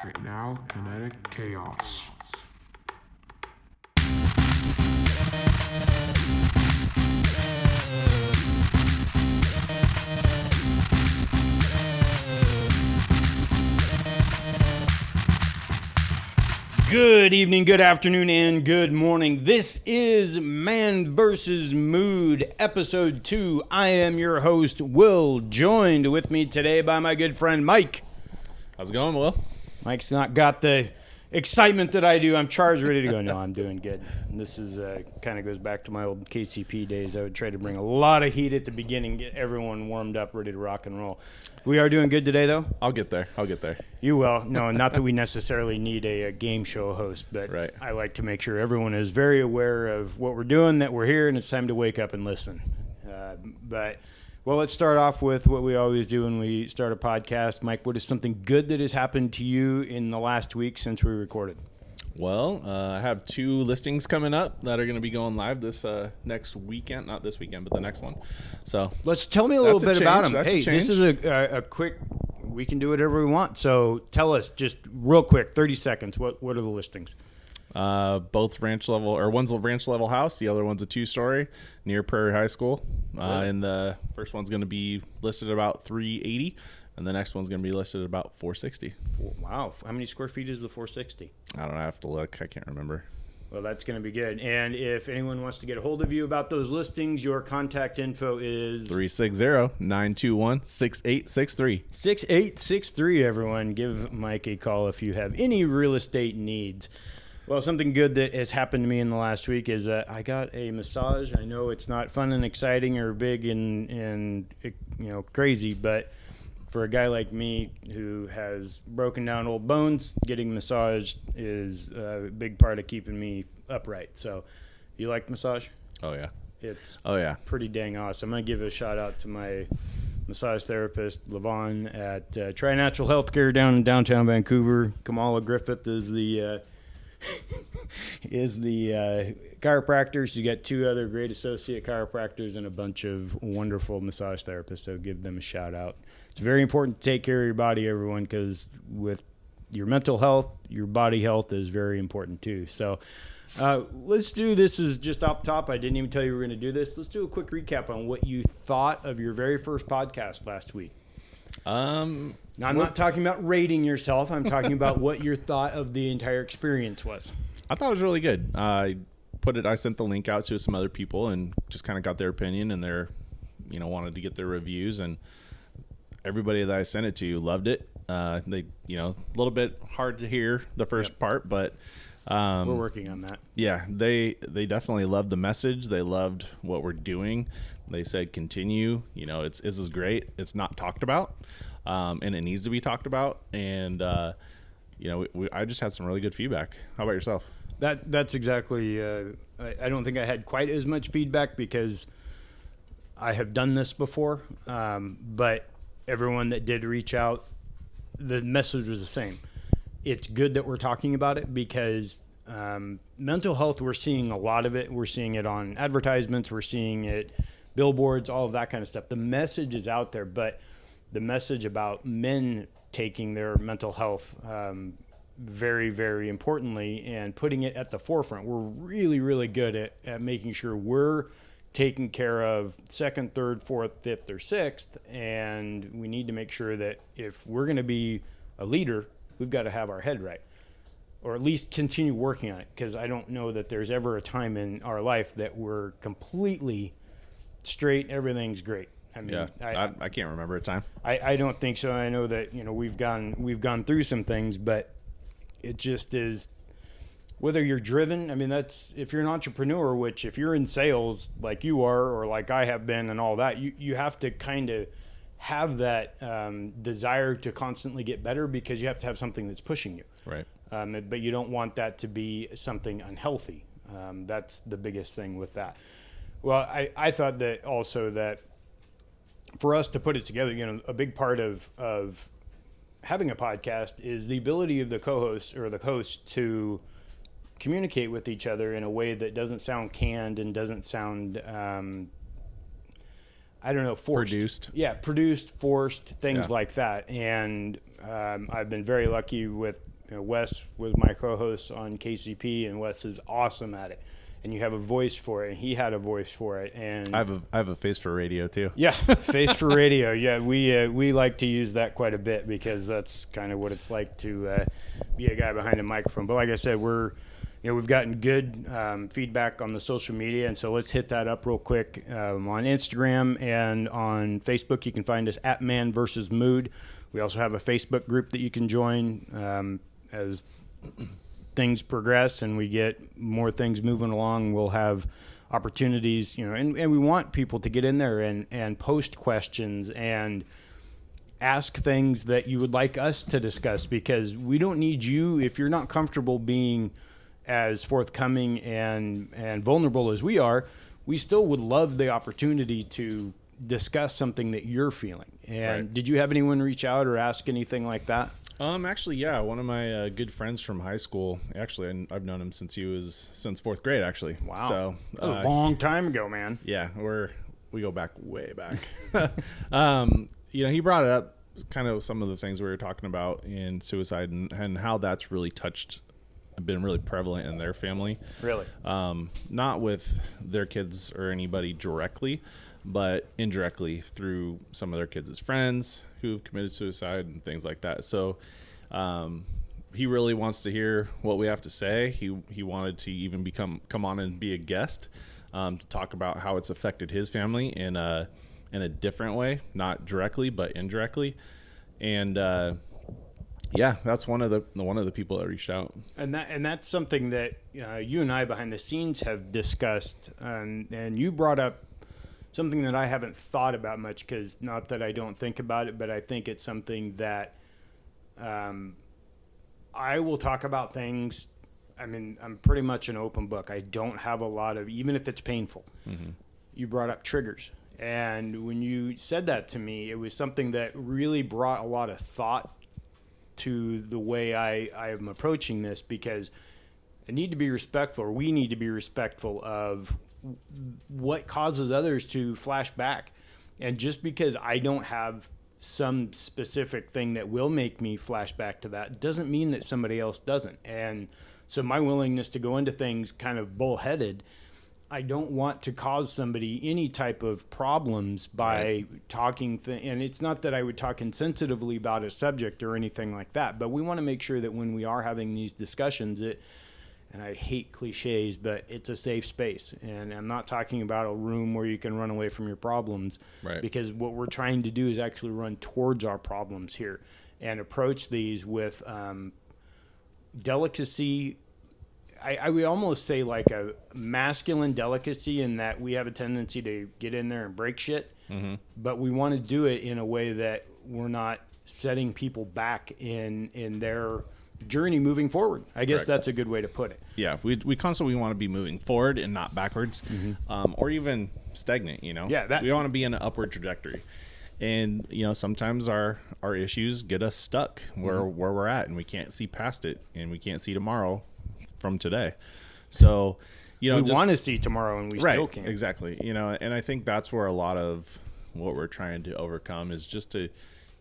Right now, kinetic chaos. Good evening, good afternoon, and good morning. This is Man vs. Mood, Episode 2. I am your host, Will, joined with me today by my good friend, Mike. How's it going, Will? Mike's not got the excitement that I do. I'm charged, ready to go. No, I'm doing good. This is kind of goes back to my old KCP days. I would try to bring a lot of heat at the beginning, get everyone warmed up, ready to rock and roll. We are doing good today, though? I'll get there. You will. No, not that we necessarily need a game show host, but Right. I like to make sure everyone is very aware of what we're doing, that we're here, and it's time to wake up and listen. Well, let's start off with what we always do when we start a podcast. Mike, what is something good that has happened to you in the last week since we recorded? Well, I have 2 listings coming up that are going to be going live this next weekend. Not this weekend, but the next one. So Let's tell me a little bit about them. That's a Hey, this is a quick. We can do whatever we want. So tell us just real quick, 30 seconds. What are the listings? both ranch level, or one's a ranch level house, the other one's a 2-story near Prairie High School. Really? And the first one's going to be listed at about $380, and the next one's going to be listed at about $460. Wow. How many square feet is the 460? I don't know, I have to look. I can't remember. Well, that's going to be good. And if anyone wants to get a hold of you about those listings, your contact info is 360-921-6863. 6863, everyone. Give Mike a call if you have any real estate needs. Well, something good that has happened to me in the last week is I got a massage. I know it's not fun and exciting or big and crazy, but for a guy like me who has broken down old bones, getting massaged is a big part of keeping me upright. So, you like massage? Oh, yeah. It's Oh, yeah. pretty dang awesome. I'm going to give a shout out to my massage therapist, Levon, at Tri Natural Healthcare down in downtown Vancouver. Kamala Griffith is the chiropractor. She's got 2 other great associate chiropractors and a bunch of wonderful massage therapists, so give them a shout out. It's very important to take care of your body, everyone, because with your mental health, your body health is very important too. So let's do this. Is just off the top. I didn't even tell you we were going to do this. Let's do a quick recap on what you thought of your very first podcast last week. Now, I'm not talking about rating yourself. I'm talking about what your thought of the entire experience was. I thought it was really good. I sent the link out to some other people and just kind of got their opinion, and wanted to get their reviews, and everybody that I sent it to loved it. They, a little bit hard to hear the first part, but we're working on that. Yeah, they definitely loved the message. They loved what we're doing. They said continue. This is great. It's not talked about, and it needs to be talked about. And I just had some really good feedback. How about yourself? That's exactly. I don't think I had quite as much feedback because I have done this before, but everyone that did reach out, the message was the same. It's good that we're talking about it because mental health, we're seeing a lot of it. We're seeing it on advertisements. We're seeing it billboards, all of that kind of stuff. The message is out there, but the message about men taking their mental health very, very importantly and putting it at the forefront. We're really, really good at making sure we're taking care of 2nd, 3rd, 4th, 5th, or 6th, and we need to make sure that if we're going to be a leader, we've got to have our head right, or at least continue working on it, because I don't know that there's ever a time in our life that we're completely straight, everything's great. I mean, yeah, I can't remember a time. I don't think so. I know that we've gone through some things, but it just is. Whether you're driven, I mean, that's if you're an entrepreneur, which if you're in sales like you are or like I have been and all that, you have to kind of have that desire to constantly get better because you have to have something that's pushing you. Right. But you don't want that to be something unhealthy. That's the biggest thing with that. Well, I thought that also that for us to put it together, a big part of having a podcast is the ability of the co-host or the host to communicate with each other in a way that doesn't sound canned and doesn't sound I don't know, forced. Produced. Yeah, produced, forced, things Yeah. like that. And I've been very lucky with Wes was my co-host on KCP, and Wes is awesome at it. And you have a voice for it, and he had a voice for it. And I have a face for radio too. yeah, face for radio. Yeah, we like to use that quite a bit because that's kind of what it's like to be a guy behind a microphone. But like I said, we've gotten good feedback on the social media, and so let's hit that up real quick. On Instagram and on Facebook, you can find us at ManVsMood. We also have a Facebook group that you can join as things progress and we get more things moving along. We'll have opportunities, and we want people to get in there and post questions and ask things that you would like us to discuss, because we don't need you if you're not comfortable being as forthcoming and vulnerable as we are. We still would love the opportunity to discuss something that you're feeling. And Right. Did you have anyone reach out or ask anything like that? Actually, yeah, one of my good friends from high school. Actually, I've known him since fourth grade. Actually, Wow. So That was a long time ago, man. yeah, we go back way back. He brought it up, kind of some of the things we were talking about in suicide and how that's really been really prevalent in their family. Really? Not with their kids or anybody directly, but indirectly through some of their kids' friends who've committed suicide and things like that. So he really wants to hear what we have to say. He wanted to even come on and be a guest to talk about how it's affected his family in a different way, not directly but indirectly. And that's one of the people that reached out. And that's something that you and I behind the scenes have discussed, and you brought up something that I haven't thought about much, because not that I don't think about it, but I think it's something that I will talk about things. I mean, I'm pretty much an open book. I don't have a lot of, even if it's painful. Mm-hmm. You brought up triggers. And when you said that to me, it was something that really brought a lot of thought to the way I am approaching this, because I need to be respectful, or we need to be respectful of what causes others to flash back. And just because I don't have some specific thing that will make me flash back to that doesn't mean that somebody else doesn't. And so my willingness to go into things kind of bullheaded, I don't want to cause somebody any type of problems by talking. And it's not that I would talk insensitively about a subject or anything like that, but we want to make sure that when we are having these discussions, and I hate cliches, but it's a safe space. And I'm not talking about a room where you can run away from your problems, Right. Because what we're trying to do is actually run towards our problems here and approach these with delicacy. I would almost say like a masculine delicacy, in that we have a tendency to get in there and break shit, mm-hmm. but we want to do it in a way that we're not setting people back in their journey moving forward. I guess Correct. that's a good way to put it. Yeah, we constantly want to be moving forward and not backwards, or even stagnant. Yeah, we want to be in an upward trajectory. And sometimes our issues get us stuck where we're at, and we can't see past it, and we can't see tomorrow from today. So we want to see tomorrow, and we right, still can't. Exactly. And I think that's where a lot of what we're trying to overcome is just to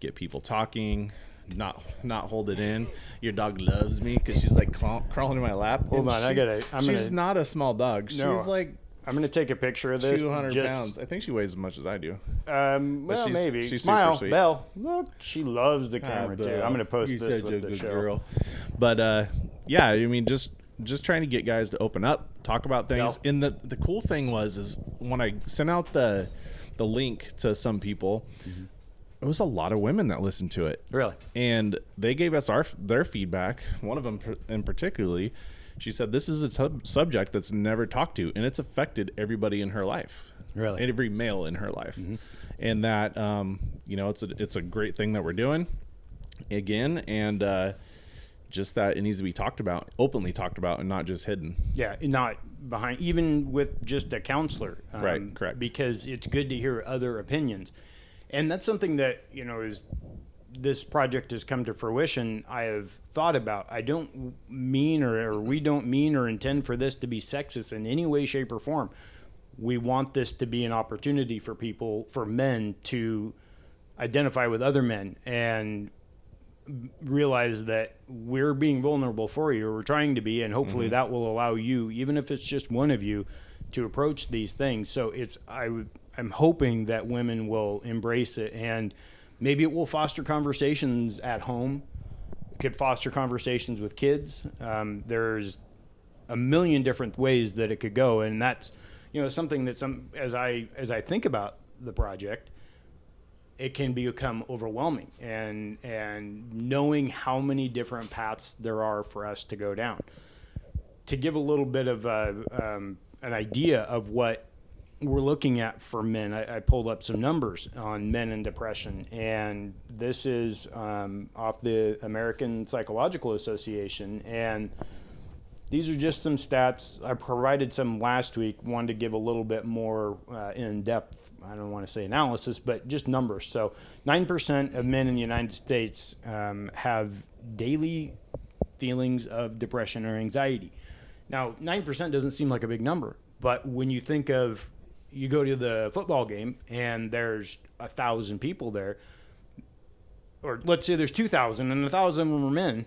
get people talking, not hold it in. Your dog loves me because she's like crawling in my lap. Hold on, she's not a small dog. She's like, I'm gonna take a picture of this. 200 pounds. I think she weighs as much as I do. Well, maybe. She's Smile, super sweet. Belle. Look, she loves the camera too. I'm gonna post You're this such with a the good show. girl. But yeah, I mean, just trying to get guys to open up, talk about things. Yep. And the cool thing is when I sent out the link to some people, it was a lot of women that listened to it. Really? And they gave us their feedback. One of them in particularly, she said, this is a subject that's never talked to, and it's affected everybody in her life. Really? And every male in her life. Mm-hmm. And that, it's a great thing that we're doing again. And just that it needs to be talked about, openly talked about, and not just hidden. Yeah, not behind, even with just a counselor. Right, correct. Because it's good to hear other opinions. And that's something that, is this project has come to fruition, I have thought about. I don't mean or we don't mean or intend for this to be sexist in any way, shape, or form. we want this to be an opportunity for men to identify with other men and realize that we're being vulnerable for you, or we're trying to be, and hopefully that will allow you, even if it's just one of you, to approach these things. So I'm hoping that women will embrace it, and maybe it will foster conversations at home. It could foster conversations with kids. There's a million different ways that it could go, and that's something that as I think about the project, it can become overwhelming, and knowing how many different paths there are for us to go down. To give a little bit of an idea of what we're looking at for men, I pulled up some numbers on men and depression, and this is off the American Psychological Association, and these are just some stats. I provided some last week, wanted to give a little bit more in-depth, I don't want to say analysis, but just numbers. So 9% of men in the United States have daily feelings of depression or anxiety. Now, 9% doesn't seem like a big number, but when you think of, you go to the football game and there's 1,000 people there, or let's say there's 2,000 and 1,000 of them are men,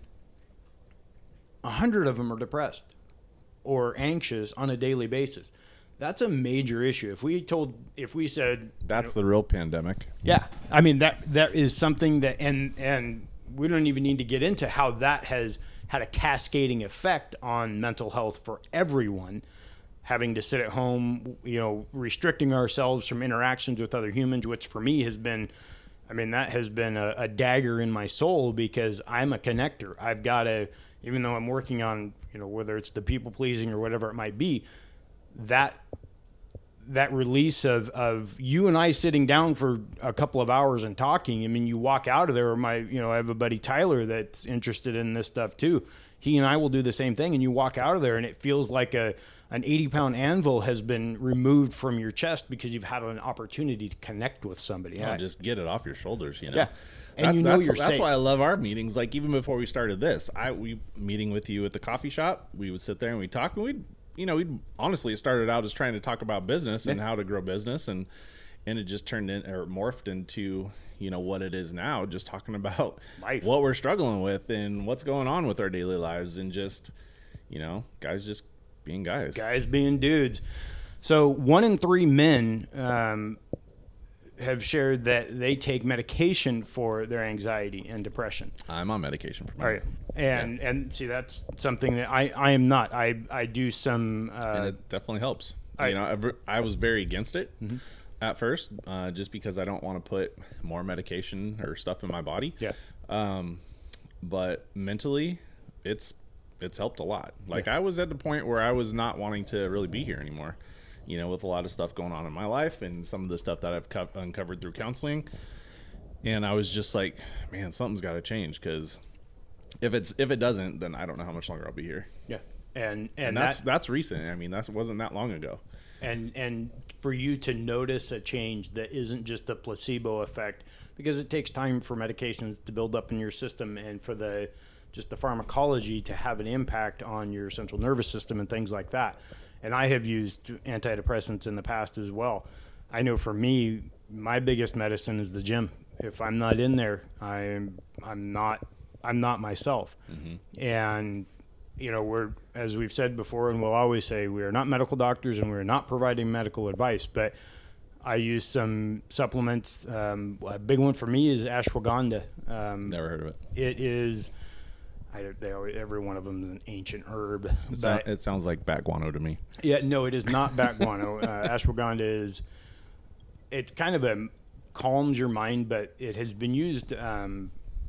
100 of them are depressed or anxious on a daily basis. That's a major issue. If we said that's the real pandemic. Yeah. I mean, that is something that, and we don't even need to get into how that has had a cascading effect on mental health for everyone, having to sit at home, restricting ourselves from interactions with other humans, which for me has been, that has been a dagger in my soul, because I'm a connector. I've got to, even though I'm working on, whether it's the people pleasing or whatever it might be, that release of you and I sitting down for a couple of hours and talking. You walk out of there, I have a buddy Tyler that's interested in this stuff too. He and I will do the same thing, and you walk out of there and it feels like an 80-pound anvil has been removed from your chest because you've had an opportunity to connect with somebody. Just get it off your shoulders, Yeah. And that's safe. why I love our meetings. Like, even before we started this, we meeting with you at the coffee shop, we would sit there and we'd talk, and we'd honestly, it started out as trying to talk about business and how to grow business, and it just turned in, or morphed into, what it is now, just talking about life, what we're struggling with and what's going on with our daily lives, and just, guys just being guys. Guys being dudes. So 1 in 3 men have shared that they take medication for their anxiety and depression. I'm on medication for mine. All right. And see, that's something that I am not. I do some... and it definitely helps. I was very against it at first, just because I don't want to put more medication or stuff in my body. Yeah. But mentally, it's helped a lot. Like, I was at the point where I was not wanting to really be here anymore, with a lot of stuff going on in my life and some of the stuff that I've uncovered through counseling. And I was just like, man, something's got to change, because if it doesn't, then I don't know how much longer I'll be here. Yeah. And that's recent. That wasn't that long ago. And for you to notice a change that isn't just a placebo effect, because it takes time for medications to build up in your system, and for the pharmacology to have an impact on your central nervous system and things like that. And I have used antidepressants in the past as well. I know for me, my biggest medicine is the gym. If I'm not in there, I'm not myself. Mm-hmm. And we're, as we've said before, and we'll always say, we are not medical doctors and we're not providing medical advice, but I use some supplements. A big one for me is ashwagandha. Never heard of it. It is, every one of them is an ancient herb. It sounds like bat guano to me. Yeah, no, it is not bat guano. Ashwagandha it's kind of calms your mind, but it has been used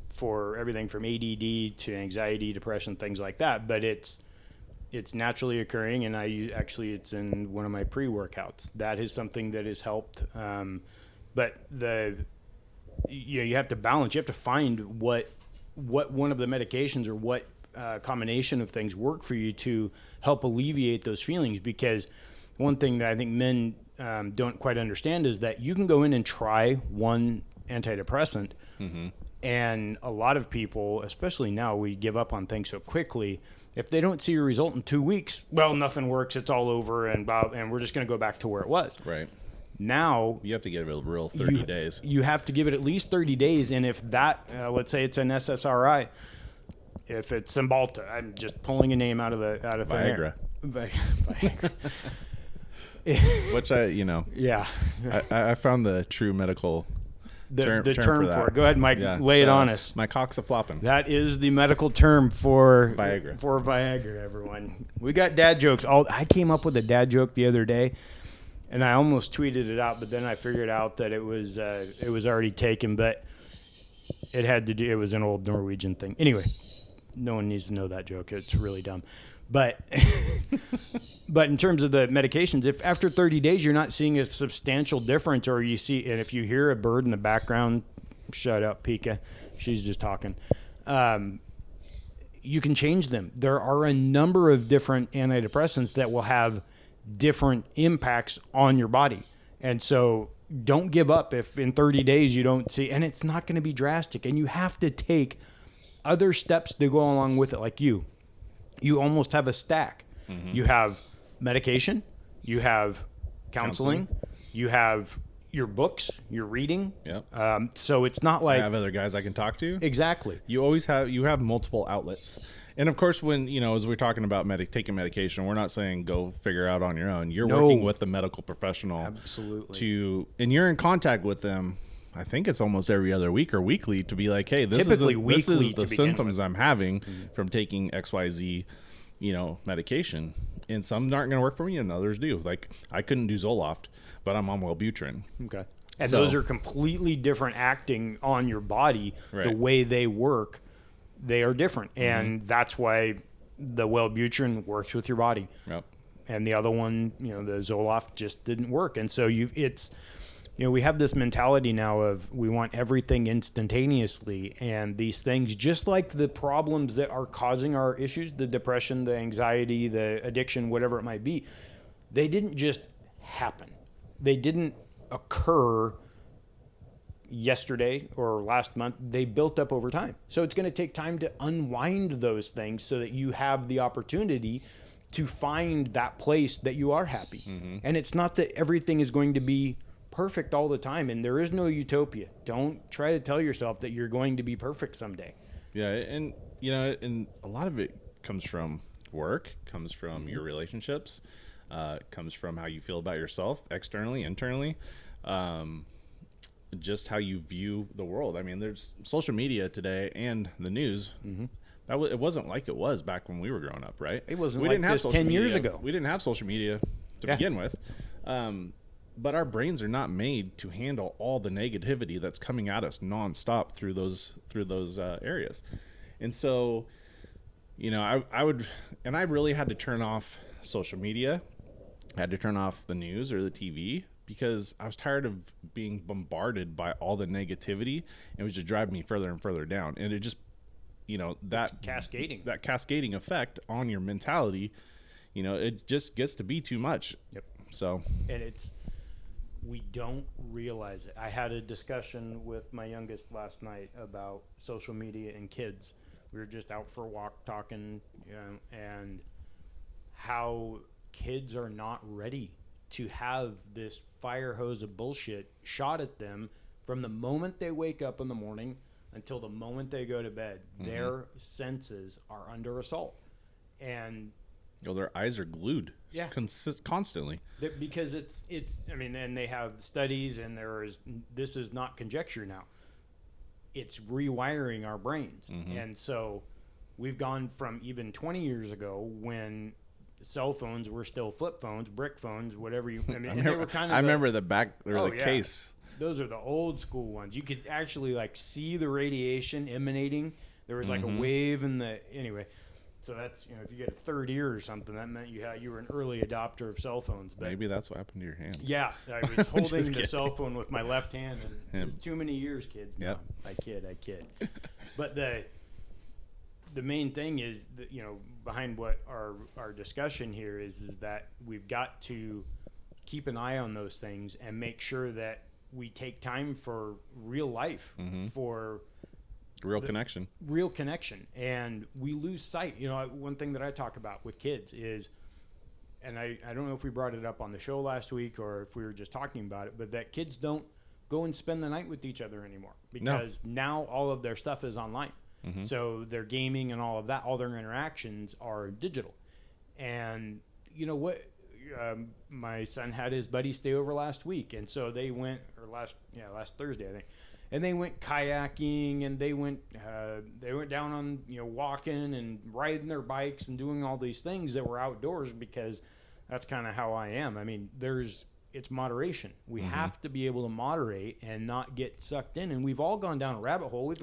for everything from ADD to anxiety, depression, things like that. But it's naturally occurring, and it's in one of my pre-workouts. That is something that has helped. But you have to balance. You have to find what one of the medications or what combination of things work for you to help alleviate those feelings. Because one thing that I think men don't quite understand is that you can go in and try one antidepressant, And a lot of people, especially now, we give up on things so quickly. If they don't see a result in 2 weeks, well, nothing works. It's all over, and we're just going to go back to where it was. Right. Now You have to give it a real 30 days. You have to give it at least 30 days. And if that, let's say it's an SSRI, if it's Cymbalta, I'm just pulling a name out of thin air. Viagra. Which Yeah. I found the true medical term for that. it. Go ahead, Mike. Lay it on us. My cock's a flopping. That is the medical term for Viagra. For Viagra, everyone. We got dad jokes. I came up with a dad joke the other day, and I almost tweeted it out, but then I figured out that it was already taken. But it was an old Norwegian thing. Anyway, no one needs to know that joke. It's really dumb. But but in terms of the medications, if after 30 days you're not seeing a substantial difference, or you see, and if you hear a bird in the background, shut up, Pika, she's just talking, you can change them. There are a number of different antidepressants that will have different impacts on your body. And so don't give up if in 30 days you don't see, and it's not going to be drastic, and you have to take other steps to go along with it. Like you almost have a stack. Mm-hmm. You have medication, you have counseling, you have your books, your reading. Yep. So it's not like I have other guys I can talk to. Exactly. You have multiple outlets. And of course, when, as we're talking about taking medication, we're not saying go figure out on your own. You're working with the medical professional. Absolutely. And you're in contact with them. I think it's almost every other week or weekly to be like, hey, this is the symptoms I'm having from taking XYZ, medication. And some aren't going to work for me and others do. Like I couldn't do Zoloft, but I'm on Wellbutrin. Okay. And those are completely different acting on your body. Right. The way they work, they are different. Mm-hmm. And that's why the Wellbutrin works with your body. Yep. And the other one, the Zoloft just didn't work. And so we have this mentality now of we want everything instantaneously, and these things, just like the problems that are causing our issues, the depression, the anxiety, the addiction, whatever it might be, they didn't just happen. They didn't occur yesterday or last month. They built up over time. So it's going to take time to unwind those things so that you have the opportunity to find that place that you are happy. Mm-hmm. And it's not that everything is going to be perfect all the time, and there is no utopia. Don't try to tell yourself that you're going to be perfect someday. Yeah, and and a lot of it comes from work, comes from your relationships, comes from how you feel about yourself externally, internally, just how you view the world. I mean, there's social media today and the news. Mm-hmm. It wasn't like it was back when we were growing up, right? It wasn't. We didn't have 10 years ago. We didn't have social media to begin with. But our brains are not made to handle all the negativity that's coming at us nonstop through those areas. And so, I really had to turn off social media. I had to turn off the news or the TV because I was tired of being bombarded by all the negativity. It was just driving me further and further down. And it just, that cascading effect on your mentality, it just gets to be too much. Yep. So, and we don't realize it. I had a discussion with my youngest last night about social media and kids. We were just out for a walk talking, and how kids are not ready to have this fire hose of bullshit shot at them from the moment they wake up in the morning until the moment they go to bed. Mm-hmm. Their senses are under assault. And their eyes are glued. Yeah. Constantly. Because and they have studies, and this is not conjecture now. It's rewiring our brains. Mm-hmm. And so we've gone from even 20 years ago when cell phones were still flip phones, brick phones, whatever you, they were kind of. I remember the back, or the case. Those are the old school ones. You could actually see the radiation emanating. There was a wave anyway. So that's, if you get a third ear or something, that meant you were an early adopter of cell phones. But maybe that's what happened to your hand. Yeah, I was holding the cell phone with my left hand, and it was too many years, kids. No, yep. I kid. But the main thing is that, behind what our discussion here is that we've got to keep an eye on those things and make sure that we take time for real life, mm-hmm. for Real connection. Real connection. And we lose sight. You know, one thing that I talk about with kids is, and I don't know if we brought it up on the show last week or if we were just talking about it, but that kids don't go and spend the night with each other anymore because now all of their stuff is online. Mm-hmm. So their gaming and all of that, all their interactions are digital. And you know what? My son had his buddy stay over last week, and so they went, or last Thursday, I think, and they went kayaking, and they went down on, you know, walking and riding their bikes and doing all these things that were outdoors, because that's kind of how I am. I mean, it's moderation. We have to be able to moderate and not get sucked in. And we've all gone down a rabbit hole.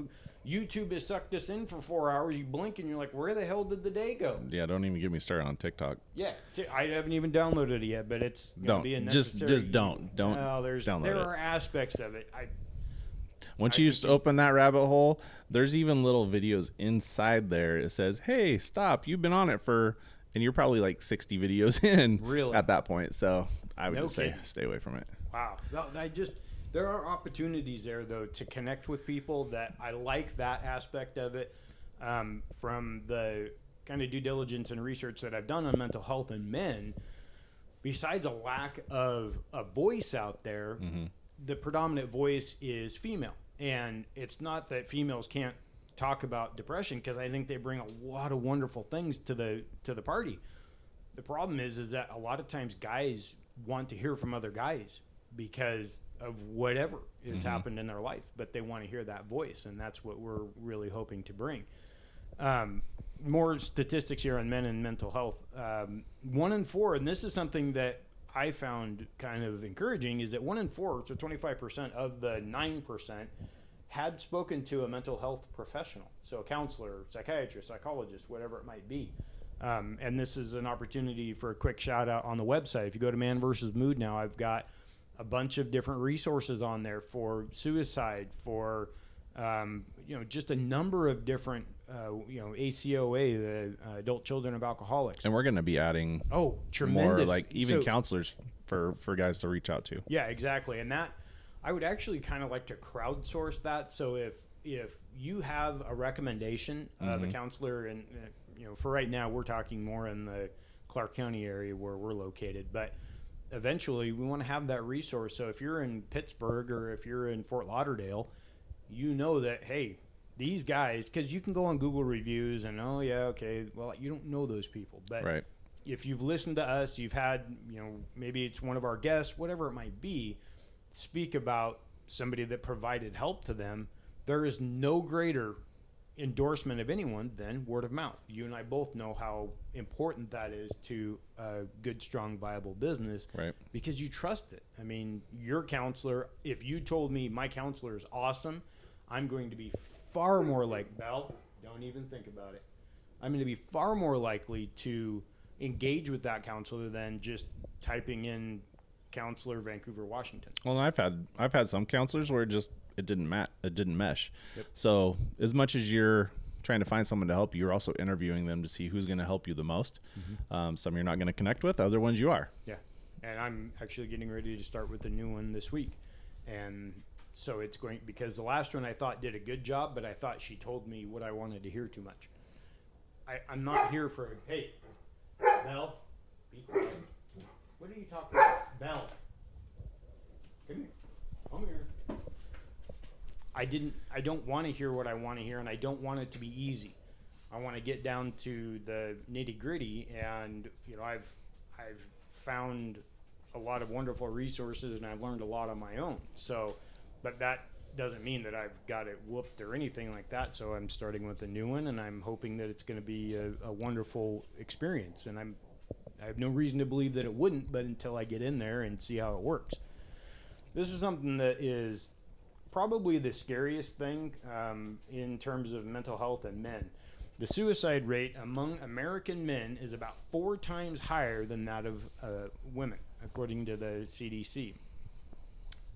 YouTube has sucked us in for 4 hours. You blink and you're like, where the hell did the day go? Yeah, don't even get me started on TikTok. Yeah, I haven't even downloaded it yet, but it's going to be a necessary. Just don't download there are aspects of it. Once you open that rabbit hole, there's even little videos inside there. It says, hey, stop. You've been on it and you're probably like 60 videos in at that point. So I would say stay away from it. Wow. There are opportunities there, though, to connect with people that I like that aspect of it. From the kind of due diligence and research that I've done on mental health in men, besides a lack of a voice out there, the predominant voice is female. And it's not that females can't talk about depression, because I think they bring a lot of wonderful things to the party. The problem is that a lot of times guys want to hear from other guys because of whatever has happened in their life, but they want to hear that voice, and that's what we're really hoping to bring. More statistics here on men and mental health. 1 in 4, and this is something that I found kind of encouraging, is that 1 in 4, so 25% of the 9%, had spoken to a mental health professional, so a counselor, psychiatrist, psychologist, whatever it might be. And this is an opportunity for a quick shout out on the website. If you go to ManVsMood now, I've got a bunch of different resources on there for suicide, for just a number of different ACOA, the Adult Children of Alcoholics. And we're going to be adding tremendous, more, like even counselors for guys to reach out to. Yeah, exactly. And that I would actually kind of like to crowdsource that. So if you have a recommendation of a counselor, and for right now we're talking more in the Clark County area where we're located, but eventually we want to have that resource. So if you're in Pittsburgh or if you're in Fort Lauderdale, you know that, hey, these guys, because you can go on Google reviews and, well, you don't know those people. But if you've listened to us, you've had, maybe it's one of our guests, whatever it might be, speak about somebody that provided help to them, there is no greater endorsement of anyone than word of mouth. You and I both know how important that is to a good, strong, viable business, because you trust it. I mean, your counselor, if you told me my counselor is awesome, I'm going to be far more Belle, don't even think about it. I'm going to be far more likely to engage with that counselor than just typing in counselor Vancouver, Washington. Well, I've had some counselors where it didn't mesh. Yep. So as much as you're trying to find someone to help you, you're also interviewing them to see who's going to help you the most. Some you're not going to connect with, other ones you are. Yeah, and I'm actually getting ready to start with a new one this week, and so it's going, because the last one I thought did a good job, but I thought she told me what I wanted to hear too much. I'm not here for hey, Belle, be quiet. What are you talking about? Belle, come here. Come here. I don't want to hear what I want to hear, and I don't want it to be easy. I want to get down to the nitty gritty, and I've found a lot of wonderful resources, and I've learned a lot on my own. So, but that doesn't mean that I've got it whooped or anything like that. So I'm starting with a new one, and I'm hoping that it's going to be a wonderful experience. And I have no reason to believe that it wouldn't, but until I get in there and see how it works. This is something that is probably the scariest thing in terms of mental health in men. The suicide rate among American men is about 4 times higher than that of women, according to the CDC.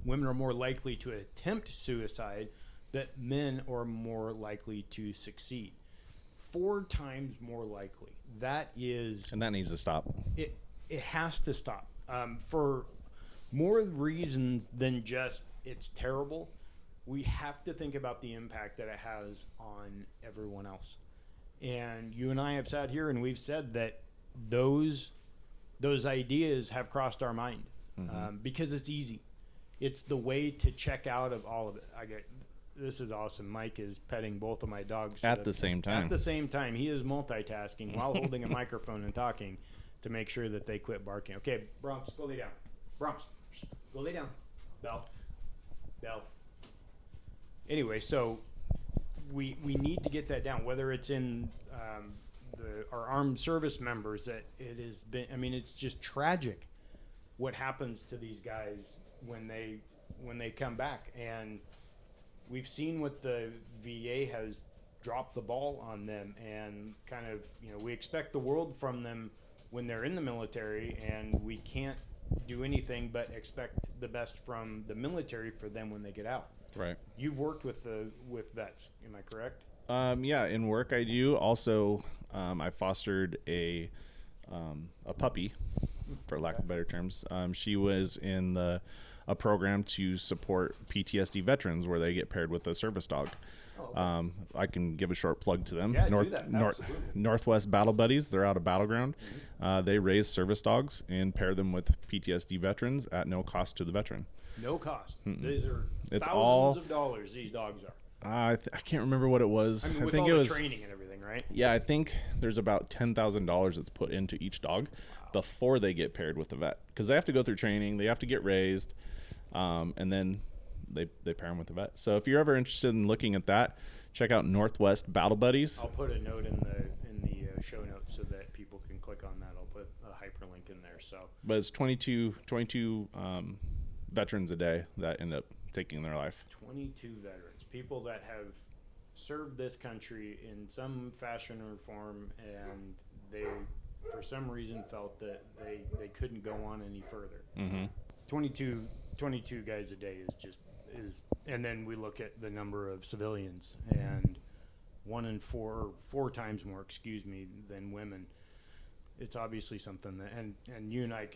Women are more likely to attempt suicide, but men are more likely to succeed. 4 times more likely. That is... And that needs to stop. It has to stop. For more reasons than just it's terrible. we have to think about the impact that it has on everyone else. And you and I have sat here and we've said that those ideas have crossed our mind, because it's easy. It's the way to check out of all of it. This is awesome. Mike is petting both of my dogs At the same time. At the same time, he is multitasking while holding a microphone and talking to make sure that they quit barking. Okay, Bronx, go lay down. Bronx, go lay down. Bell. Anyway, so we need to get that down. Whether it's in our armed service members, that it has been. I mean, it's just tragic what happens to these guys when they come back, and we've seen what the VA has dropped the ball on them, and kind of, we expect the world from them when they're in the military, and we can't do anything but expect the best from the military for them when they get out. Right. You've worked with vets, am I correct? Yeah, in work I do. Also, I fostered a puppy, for lack of better terms. She was in a program to support PTSD veterans where they get paired with a service dog. Oh, okay. I can give a short plug to them. Yeah, do that. Northwest Battle Buddies. They're out of Battleground. Mm-hmm. They raise service dogs and pair them with PTSD veterans at no cost to the veteran. No cost. These are It's thousands of dollars. These dogs are. I can't remember what it was. I mean, with think all it the was training and everything, right? Yeah, I think there's about $10,000 that's put into each dog before they get paired with the vet, because they have to go through training, they have to get raised, and then they pair them with the vet. So if you're ever interested in looking at that, check out Northwest Battle Buddies. I'll put a note in the show notes so that people can click on that. I'll put a hyperlink in there. So, but it's 22 veterans a day that end up taking their life. 22 veterans, people that have served this country in some fashion or form, and they, for some reason, felt that they couldn't go on any further. Mm-hmm. 22 guys a day is, and then we look at the number of civilians, and 1 in 4 times more, than women. It's obviously something that, and you and I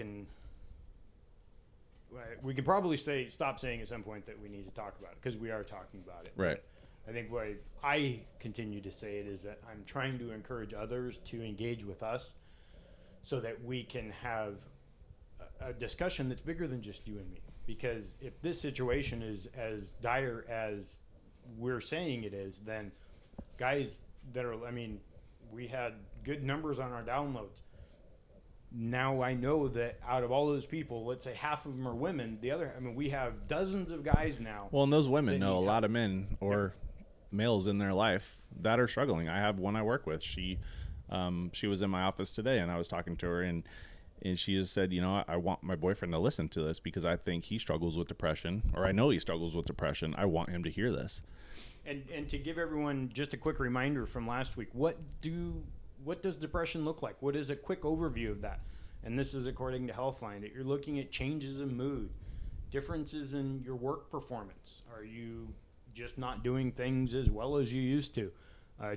we can probably stop saying at some point that we need to talk about it, because we are talking about it. Right. But I think what I continue to say it is that I'm trying to encourage others to engage with us so that we can have a discussion that's bigger than just you and me. Because if this situation is as dire as we're saying it is, then guys we had good numbers on our downloads. Now I know that out of all those people, let's say half of them are women. We have dozens of guys now. Well, and those women know a lot of men or males in their life that are struggling. I have one I work with. She was in my office today, and I was talking to her, and she just said, I want my boyfriend to listen to this because I think he struggles with depression, or I know he struggles with depression. I want him to hear this. And to give everyone just a quick reminder from last week, what does depression look like? What is a quick overview of that? And this is according to Healthline. That you're looking at changes in mood, differences in your work performance. Are you just not doing things as well as you used to?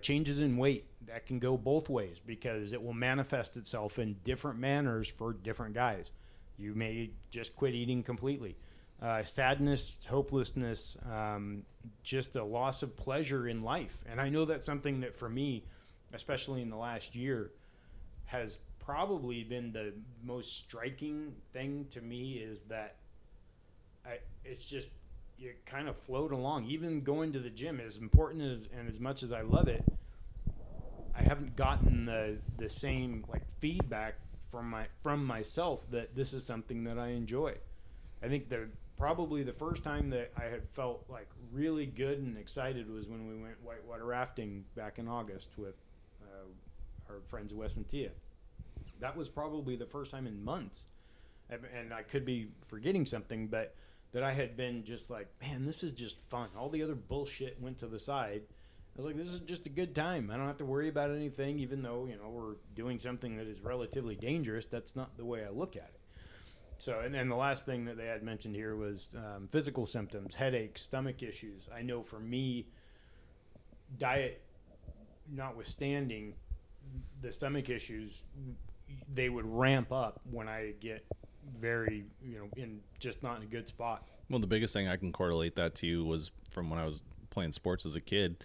Changes in weight, that can go both ways because it will manifest itself in different manners for different guys. You may just quit eating completely. Sadness, hopelessness, just a loss of pleasure in life. And I know that's something that for me, especially in the last year, has probably been the most striking thing to me, is that it's just, you kind of float along. Even going to the gym, as important and as much as I love it, I haven't gotten the same feedback from myself that this is something that I enjoy. I think probably the first time that I had felt really good and excited was when we went whitewater rafting back in August with our friends at West Tia. That was probably the first time in months, and I could be forgetting something, but that I had been just man, this is just fun. All the other bullshit went to the side. I was like, this is just a good time. I don't have to worry about anything, even though, we're doing something that is relatively dangerous. That's not the way I look at it. So, and then the last thing that they had mentioned here was physical symptoms, headaches, stomach issues. I know for me, diet notwithstanding, the stomach issues, they would ramp up when I get very, in just not in a good spot. Well, the biggest thing I can correlate that to was from when I was playing sports as a kid.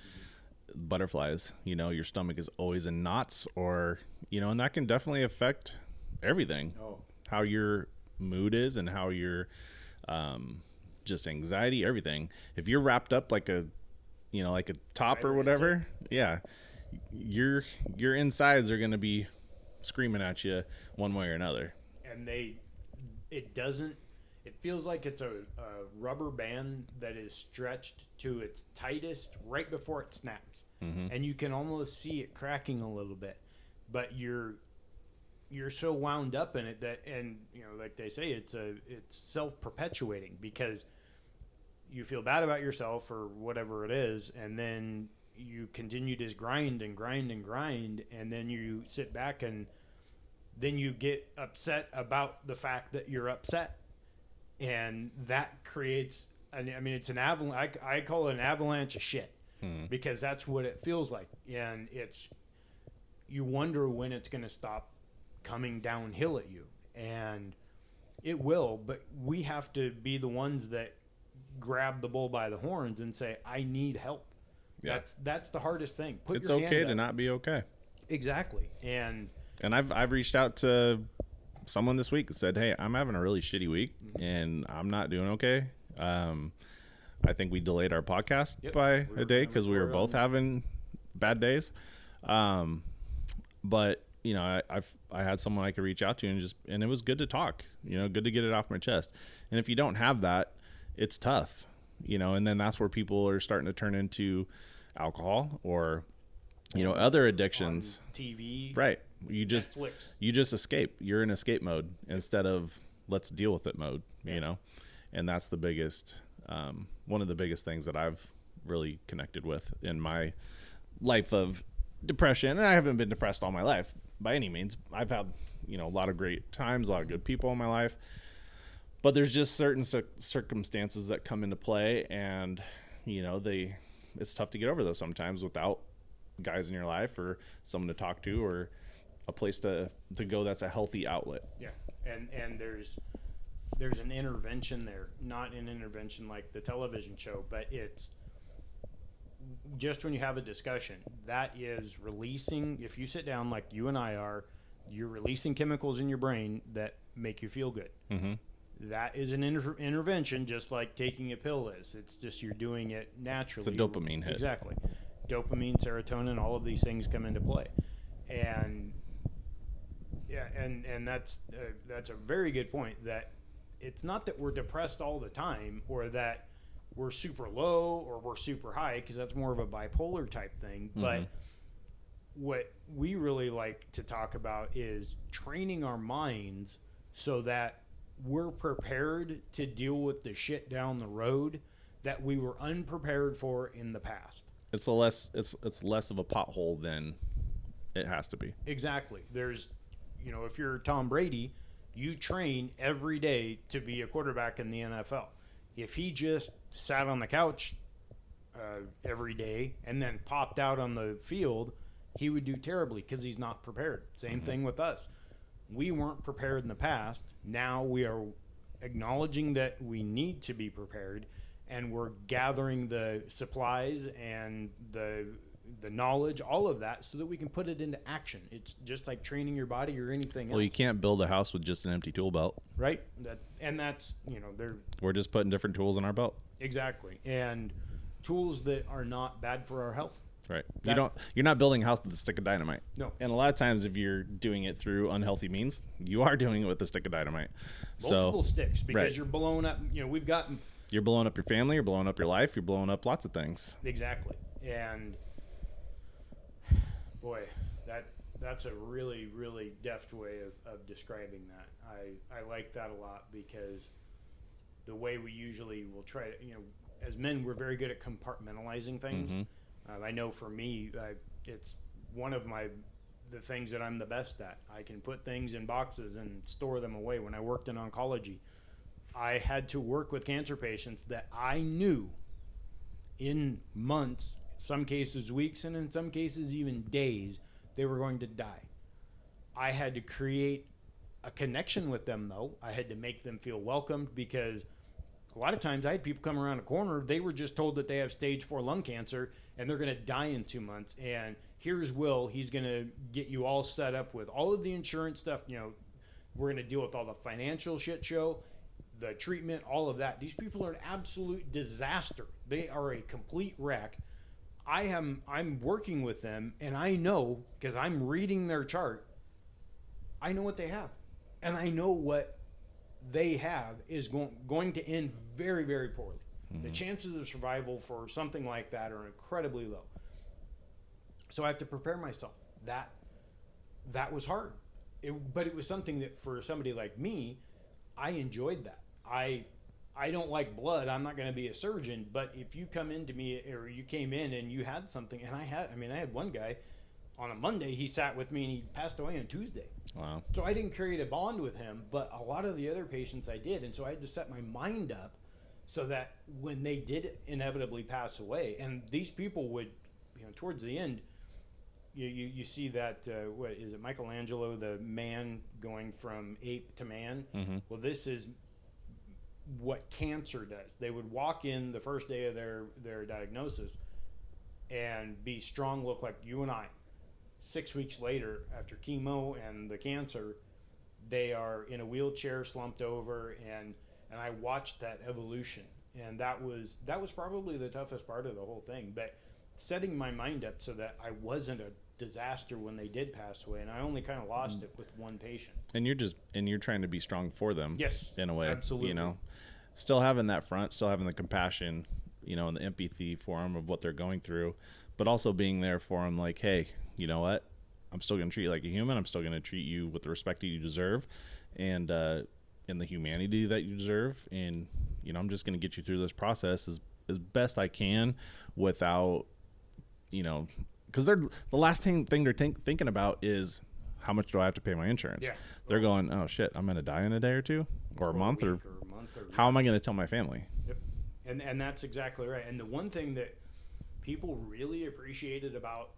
Butterflies, your stomach is always in knots, or and that can definitely affect everything. How your mood is and how your just anxiety, everything. If you're wrapped up like a like a top or whatever, yeah, your insides are going to be screaming at you one way or another. And it feels like it's a rubber band that is stretched to its tightest right before it snaps. And you can almost see it cracking a little bit, but you're so wound up in it that, and like they say, it's self-perpetuating, because you feel bad about yourself or whatever it is, and then you continue to just grind and grind and grind, and then you sit back and then you get upset about the fact that you're upset, and that creates it's an avalanche. I call it an avalanche of shit, because that's what it feels like. And you wonder when it's going to stop coming downhill at you, and it will, but we have to be the ones that grab the bull by the horns and say, I need help. Yeah. That's the hardest thing. It's okay to not be okay. Exactly. And I've reached out to someone this week that said, hey, I'm having a really shitty week and I'm not doing okay. I think we delayed our podcast by a day because we were both having bad days. But I had someone I could reach out to and it was good to talk, good to get it off my chest. And if you don't have that, it's tough, and then that's where people are starting to turn into alcohol or, other addictions. On TV. Right. You just escape. You're in escape mode instead of let's deal with it mode, and that's the biggest, one of the biggest things that I've really connected with in my life of depression. And I haven't been depressed all my life by any means. I've had, a lot of great times, a lot of good people in my life, but there's just certain circumstances that come into play, and, it's tough to get over those sometimes without guys in your life or someone to talk to or a place to go that's a healthy outlet. Yeah. And there's an intervention there, not an intervention like the television show, but it's just when you have a discussion, that is releasing, if you sit down like you and I are, you're releasing chemicals in your brain that make you feel good. Mm-hmm. That is an intervention, just like taking a pill is. It's just you're doing it naturally. It's a dopamine hit. Exactly. Dopamine, serotonin, all of these things come into play. And yeah, and that's a very good point, that it's not that we're depressed all the time or that we're super low or we're super high, because that's more of a bipolar type thing. Mm-hmm. But what we really like to talk about is training our minds so that we're prepared to deal with the shit down the road that we were unprepared for in the past. It's less of a pothole than it has to be. Exactly. There's, if you're Tom Brady, you train every day to be a quarterback in the NFL. If he just sat on the couch every day and then popped out on the field, he would do terribly because he's not prepared. Same thing with us. We weren't prepared in the past. Now we are acknowledging that we need to be prepared, and we're gathering the supplies and the knowledge, all of that, so that we can put it into action. It's just like training your body or anything else. Well, you can't build a house with just an empty tool belt. Right? That's, we're just putting different tools in our belt. Exactly. And tools that are not bad for our health. Right. You're not building a house with a stick of dynamite. No. And a lot of times if you're doing it through unhealthy means, you are doing it with a stick of dynamite. Multiple sticks, because you're blowing up, you're blowing up your family, you're blowing up your life, you're blowing up lots of things. Exactly. And boy, that's a really, really deft way of describing that. I like that a lot, because the way we usually will try to, as men, we're very good at compartmentalizing things. Mm-hmm. I know for me, it's one of the things that I'm the best at. I can put things in boxes and store them away. When I worked in oncology, I had to work with cancer patients that I knew in months, some cases weeks, and in some cases even days, they were going to die. I had to create a connection with them, though. I had to make them feel welcomed, because A lot of times I had people come around a corner, they were just told that they have stage 4 lung cancer and they're going to die in 2 months. And here's Will. He's going to get you all set up with all of the insurance stuff. You know, we're going to deal with all the financial shit show, the treatment, all of that. These people are an absolute disaster. They are a complete wreck. I'm working with them, and I know, because I'm reading their chart, I know what they have. And I know what they have is going to end very, very poorly. The chances of survival for something like that are incredibly low. So I have to prepare myself. That was hard. But it was something that for somebody like me, I enjoyed that. I don't like blood. I'm not going to be a surgeon. But if you come into me, or you came in and you had something, and I had one guy on a Monday, he sat with me and he passed away on Tuesday. Wow. So I didn't create a bond with him, but a lot of the other patients I did. And so I had to set my mind up so that when they did inevitably pass away, and these people would, towards the end, you see that, what is it, Michelangelo, the man going from ape to man? Mm-hmm. Well, this is what cancer does. They would walk in the first day of their diagnosis and be strong, look like you and I. 6 weeks later, after chemo and the cancer, they are in a wheelchair, slumped over, and I watched that evolution. And that was probably the toughest part of the whole thing. But setting my mind up so that I wasn't a disaster when they did pass away, and I only kind of lost it with one patient. And you're trying to be strong for them. Yes, in a way, absolutely. Still having that front, still having the compassion, and the empathy for them of what they're going through, but also being there for them. Like, hey, you know what? I'm still going to treat you like a human. I'm still going to treat you with the respect that you deserve, and the humanity that you deserve. And I'm just going to get you through this process as best I can, without, because they're the last thing they're thinking about is how much do I have to pay my insurance. Yeah. They're going, oh shit, I'm going to die in a day or two or a month or how am I going to tell my family? Yep. And that's exactly right. And the one thing that people really appreciated about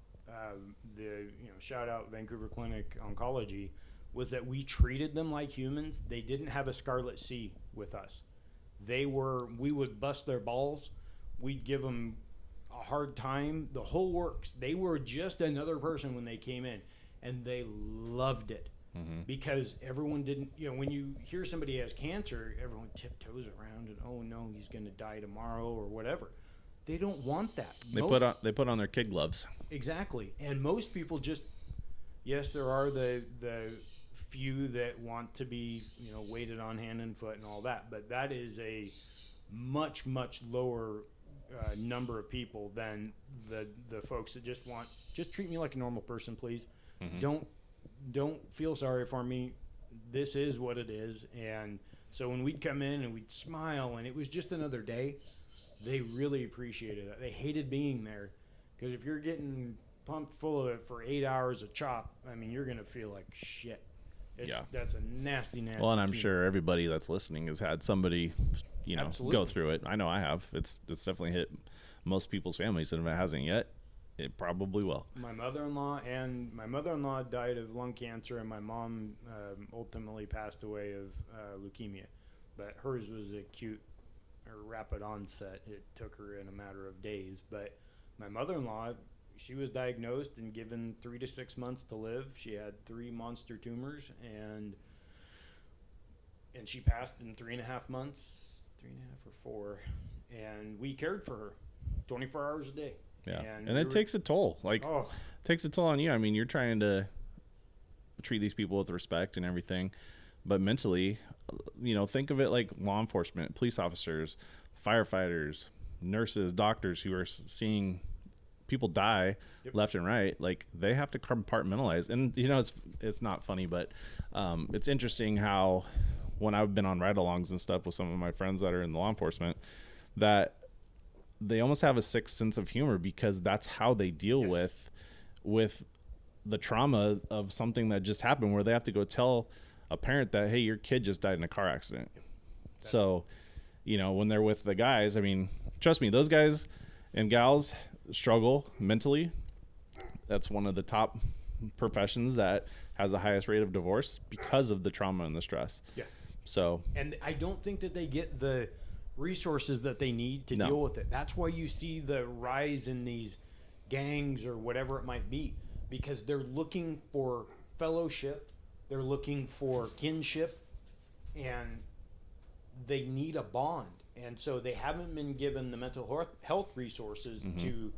the shout out Vancouver Clinic Oncology was that we treated them like humans. They didn't have a scarlet C with us. We would bust their balls. We'd give them a hard time, the whole works. They were just another person when they came in, and they loved it. Mm-hmm. Because everyone didn't, when you hear somebody has cancer, everyone tiptoes around and, oh no, he's going to die tomorrow or whatever. They don't want that. They put on their kid gloves. Exactly. And most people just, yes, there are the few that want to be, weighted on hand and foot and all that, but that is a much, much lower number of people than the folks that just treat me like a normal person, please. Mm-hmm. Don't feel sorry for me. This is what it is. And so when we'd come in and we'd smile and it was just another day, they really appreciated that. They hated being there, because if you're getting pumped full of it for 8 hours of chop, you're going to feel like shit. That's a nasty. Well, and I'm sure everybody that's listening has had somebody, go through it. I know I have. It's definitely hit most people's families, and if it hasn't yet, it probably will. My mother-in-law died of lung cancer, and my mom ultimately passed away of leukemia. But hers was acute or rapid onset. It took her in a matter of days. But my mother-in-law, she was diagnosed and given 3 to 6 months to live. She had 3 monster tumors, and she passed in 3.5 months, 3.5 or 4. And we cared for her 24 hours a day. Yeah, and it takes a toll. It takes a toll on you. You're trying to treat these people with respect and everything, but mentally, think of it like law enforcement, police officers, firefighters, nurses, doctors who are seeing people die left and right. Like, they have to compartmentalize. And it's not funny, but it's interesting how when I've been on ride-alongs and stuff with some of my friends that are in law enforcement, that they almost have a sixth sense of humor, because that's how they deal with the trauma of something that just happened, where they have to go tell a parent that, hey, your kid just died in a car accident. So, when they're with the guys, trust me, those guys and gals struggle mentally. That's one of the top professions that has the highest rate of divorce because of the trauma and the stress. Yeah. So, and I don't think that they get the resources that they need to deal with it. That's why you see the rise in these gangs or whatever it might be, because they're looking for fellowship, they're looking for kinship, and they need a bond. And so they haven't been given the mental health resources to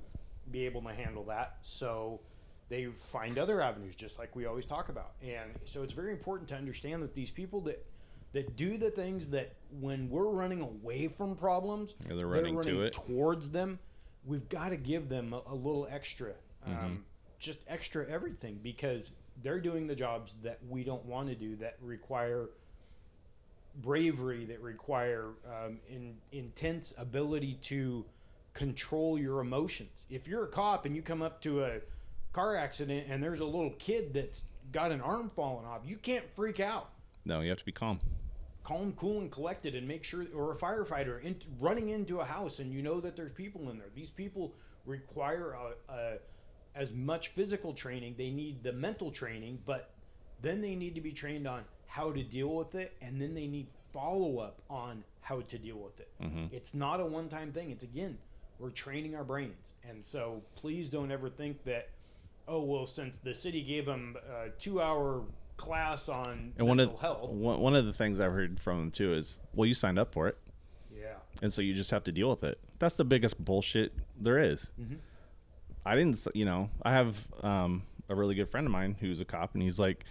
be able to handle that. So they find other avenues, just like we always talk about. And so it's very important to understand that these people that do the things that when we're running away from problems, they're running to it towards them. We've got to give them a little extra, just extra everything, because they're doing the jobs that we don't want to do, that require bravery, that require intense ability to control your emotions. If you're a cop and you come up to a car accident and there's a little kid that's got an arm falling off, you can't freak out. No, you have to be calm, cool, and collected, and make sure. Or a firefighter running into a house and you know that there's people in there. These people require as much physical training. They need the mental training, but then they need to be trained on how to deal with it, and then they need follow-up on how to deal with it. It's not a one-time thing. It's, again, we're training our brains. And so please don't ever think that, oh, well, since the city gave them a 2-hour class on mental health. One of the things I've heard from them, too, is, well, you signed up for it. Yeah. And so you just have to deal with it. That's the biggest bullshit there is. I didn't, I have a really good friend of mine who's a cop, and he's like,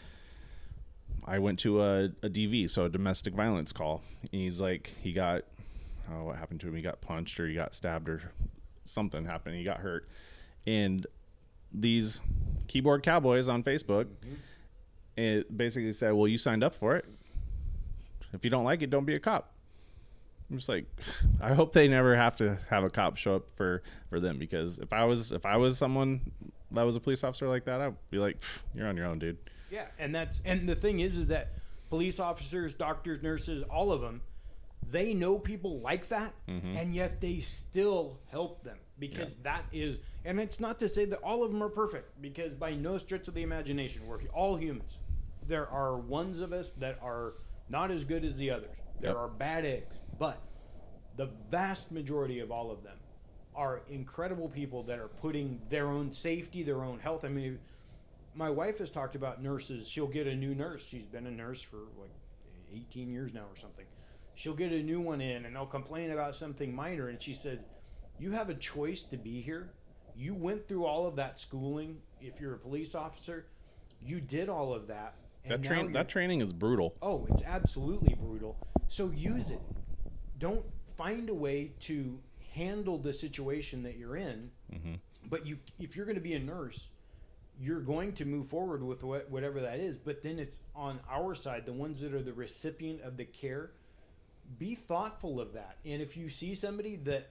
I went to a DV, so a domestic violence call. And he's like, he got, what happened to him? He got punched or he got stabbed or something happened. He got hurt. And these keyboard cowboys on Facebook, it basically said, well, you signed up for it. If you don't like it, don't be a cop. I'm just like, I hope they never have to have a cop show up for them, because if I was someone that was a police officer like that, I'd be like, you're on your own, dude. Yeah, and the thing is that police officers, doctors, nurses, all of them, they know people like that, and yet they still help them, because that is, and it's not to say that all of them are perfect, because by no stretch of the imagination, we're all humans. There are ones of us that are not as good as the others. There are bad eggs, but the vast majority of all of them are incredible people that are putting their own safety, their own health. I mean, my wife has talked about nurses. She'll get a new nurse. She's been a nurse for like 18 years now or something. She'll get a new one in, and they'll complain about something minor. And she said, you have a choice to be here. You went through all of that schooling. If you're a police officer, you did all of that. And that training is brutal. Oh, it's absolutely brutal. So use it. Don't find a way to handle the situation that you're in. But if you're going to be a nurse, you're going to move forward with whatever that is. But then it's on our side, the ones that are the recipient of the care. Be thoughtful of that. And if you see somebody that,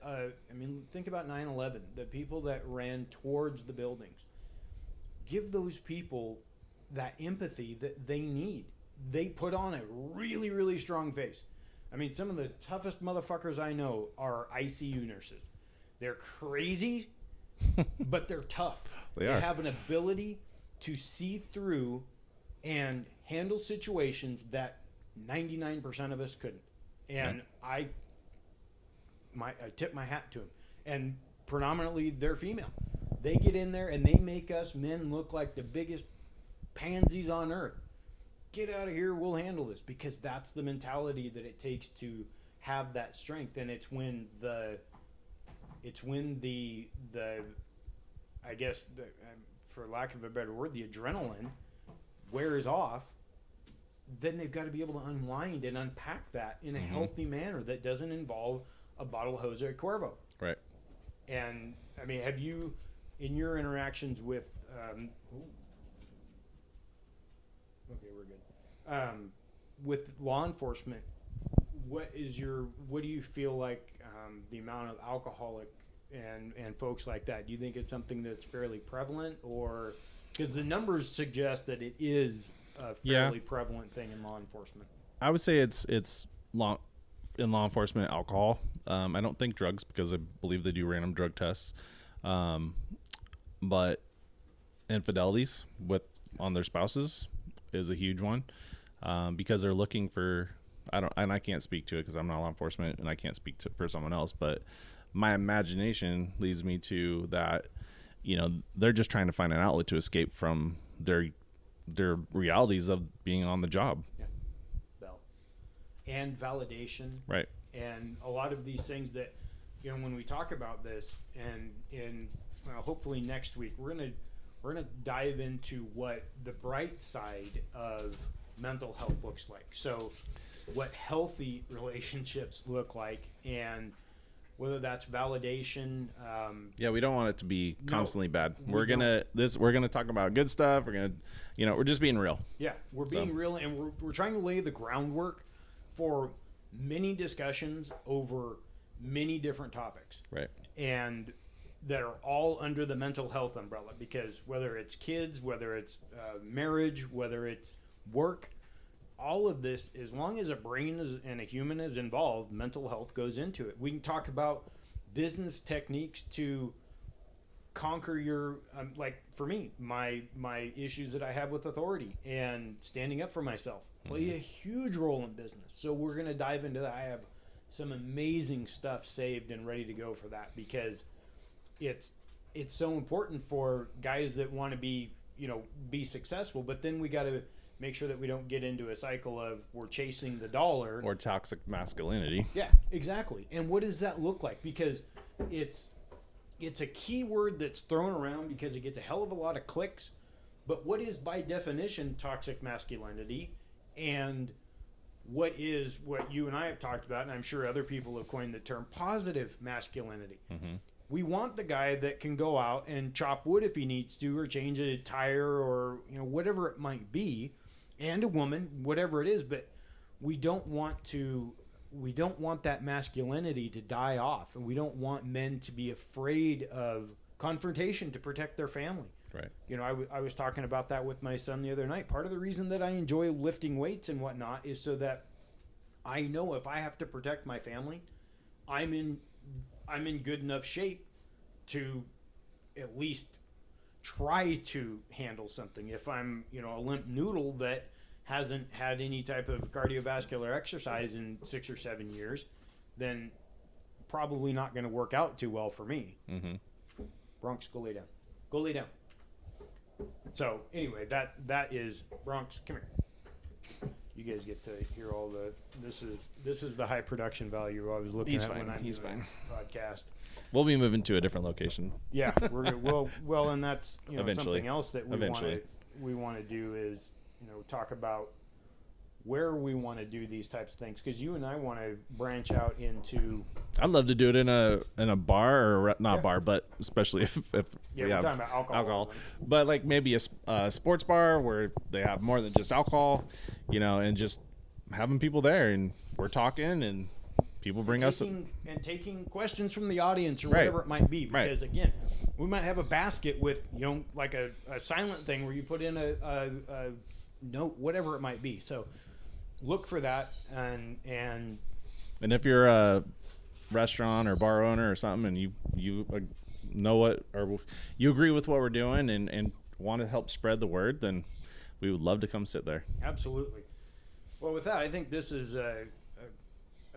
think about 9/11, the people that ran towards the buildings. Give those people that empathy that they need. They put on a really, really strong face. I mean, some of the toughest motherfuckers I know are ICU nurses. They're crazy, but they're tough. They have an ability to see through and handle situations that 99% of us couldn't. And I tip my hat to them. And predominantly, they're female. They get in there and they make us men look like the biggest pansies on earth. Get out of here, we'll handle this, because that's the mentality that it takes to have that strength. And it's when the I guess for lack of a better word, the adrenaline wears off, then they've got to be able to unwind and unpack that in a healthy manner that doesn't involve a bottle hose or a Cuervo. Right. And I mean, have you, in your interactions with okay, we're good. With law enforcement, what do you feel like the amount of alcoholic and folks like that? Do you think it's something that's fairly prevalent, or because the numbers suggest that it is a fairly prevalent thing in law enforcement? I would say it's in law enforcement, alcohol. I don't think drugs, because I believe they do random drug tests. But infidelities on their spouses is a huge one, because they're looking for I can't speak to it because I'm not law enforcement and I can't speak for someone else, but my imagination leads me to that, they're just trying to find an outlet to escape from their realities of being on the job. Yeah. Well, and validation. Right. And a lot of these things that, when we talk about this, and hopefully next week we're gonna dive into what the bright side of mental health looks like. So, what healthy relationships look like, and whether that's validation. Yeah, we don't want it to be constantly bad. We're gonna talk about good stuff. We're gonna, we're just being real. Yeah, we're being real, and we're trying to lay the groundwork for many discussions over many different topics. Right. And that are all under the mental health umbrella, because whether it's kids, whether it's marriage, whether it's work, all of this, as long as a brain and a human is involved, mental health goes into it. We can talk about business techniques to conquer your, like for me, my issues that I have with authority and standing up for myself play a huge role in business. So we're going to dive into that. I have some amazing stuff saved and ready to go for that, because it's so important for guys that want to be successful, but then we got to make sure that we don't get into a cycle of we're chasing the dollar or toxic masculinity. Yeah, exactly. And what does that look like? Because it's a key word that's thrown around because it gets a hell of a lot of clicks. But what is by definition toxic masculinity, and what you and I have talked about, and I'm sure other people have coined the term positive masculinity. Mm-hmm. We want the guy that can go out and chop wood if he needs to, or change a tire, or whatever it might be, and a woman, whatever it is. But we don't want that masculinity to die off, and we don't want men to be afraid of confrontation to protect their family. Right. I was talking about that with my son the other night. Part of the reason that I enjoy lifting weights and whatnot is so that I know if I have to protect my family, I'm in good enough shape to at least try to handle something. If I'm, a limp noodle that hasn't had any type of cardiovascular exercise in 6 or 7 years, then probably not going to work out too well for me. Mm-hmm. Bronx, go lay down. Go lay down. So anyway, that is Bronx. Come here. You guys get to hear all the. This is the high production value I was looking He's at fine. when I'm He's doing fine. podcast. We'll be moving to a different location. Yeah, well, and that's Eventually. something else that we want to do is talk about where we want to do these types of things, because you and I want to branch out into. I'd love to do it in a bar, or not bar, but especially if we're talking about alcohol. But like maybe a sports bar where they have more than just alcohol, and just having people there, and we're talking, and people bring us taking questions from the audience, or whatever it might be, because again, we might have a basket with like a silent thing where you put in a note, whatever it might be. So look for that, and if you're a restaurant or bar owner or something, and you know what, or you agree with what we're doing and want to help spread the word, then we would love to come sit there. Absolutely. Well, with that, I think this is a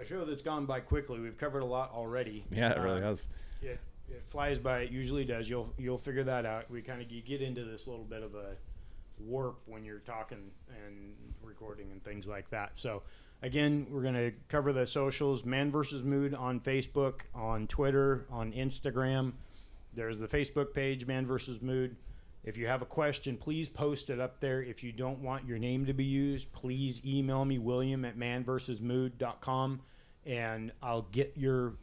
show that's gone by quickly. We've covered a lot already. Yeah, it really has. It flies by. It usually does. You'll figure that out. You get into this little bit of a warp when you're talking and recording and things like that. So again, we're going to cover the socials. ManVsMood on Facebook, on Twitter, on Instagram. There's the Facebook page, ManVsMood. If you have a question, please post it up there. If you don't want your name to be used, please email me, william@manvsmood.com, and I'll get your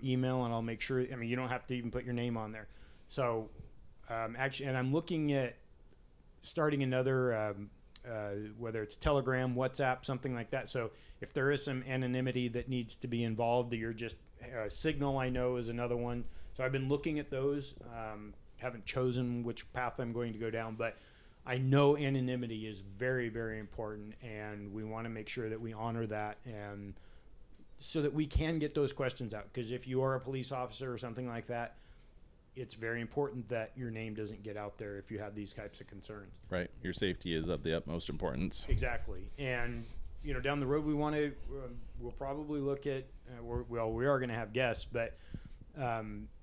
email, and I'll make sure. You don't have to even put your name on there. So actually, and I'm looking at starting another, whether it's Telegram, WhatsApp, something like that. So if there is some anonymity that needs to be involved, you're just Signal, I know, is another one. So I've been looking at those. Haven't chosen which path I'm going to go down, but I know anonymity is very, very important, and we want to make sure that we honor that, and so that we can get those questions out. Because if you are a police officer or something like that, it's very important that your name doesn't get out there if you have these types of concerns. Right. Your safety is of the utmost importance. Exactly. And down the road, we'll probably look at, we are going to have guests, but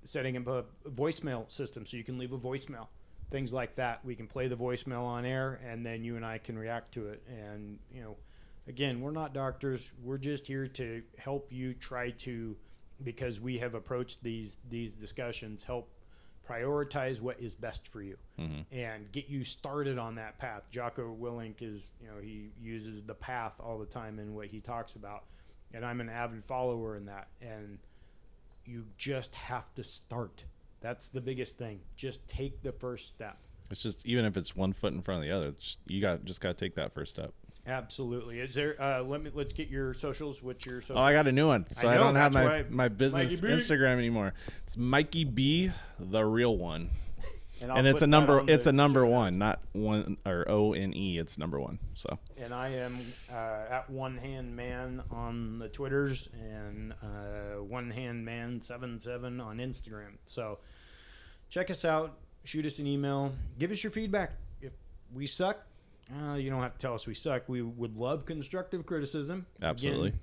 setting up a voicemail system so you can leave a voicemail, things like that. We can play the voicemail on air, and then you and I can react to it. And, again, we're not doctors. We're just here to help you because we have approached these discussions, help prioritize what is best for you and get you started on that path. Jocko Willink he uses the path all the time in what he talks about. And I'm an avid follower in that. And you just have to start. That's the biggest thing. Just take the first step. It's just, even if it's one foot in front of the other, you just got to take that first step. Absolutely. Is there? Let's get your socials. What's your social? Oh, I got a new one, so I don't have my business Mikey B. Instagram anymore. It's Mikey B, the real one, and it's put a number. that on It's a the number show one, not one or ONE. It's number one. So. And I am at One Hand Man on the Twitters and One Hand Man 77 on Instagram. So check us out. Shoot us an email. Give us your feedback. If we suck, you don't have to tell us we suck. We would love constructive criticism. Absolutely. Again,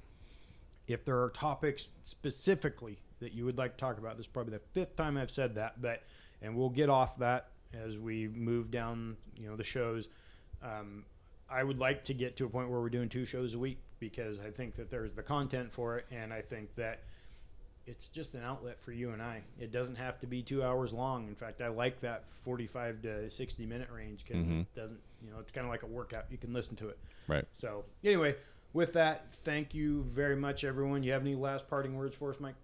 if there are topics specifically that you would like to talk about, this is probably the 5th time I've said that, and we'll get off that as we move down, the shows. I would like to get to a point where we're doing 2 shows a week, because I think that there's the content for it, and I think that it's just an outlet for you and I. It doesn't have to be 2 hours long. In fact, I like that 45 to 60 minute range, because it doesn't, it's kind of like a workout. You can listen to it. Right. So anyway, with that, thank you very much, everyone. You have any last parting words for us, Mike?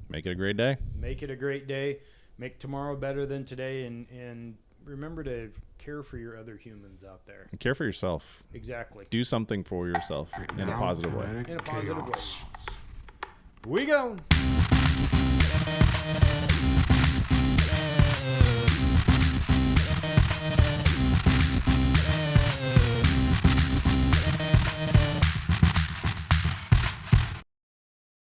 Make it a great day. Make it a great day. Make tomorrow better than today, and remember to care for your other humans out there. And care for yourself. Exactly. Do something for yourself in a positive way. In a positive way. We go.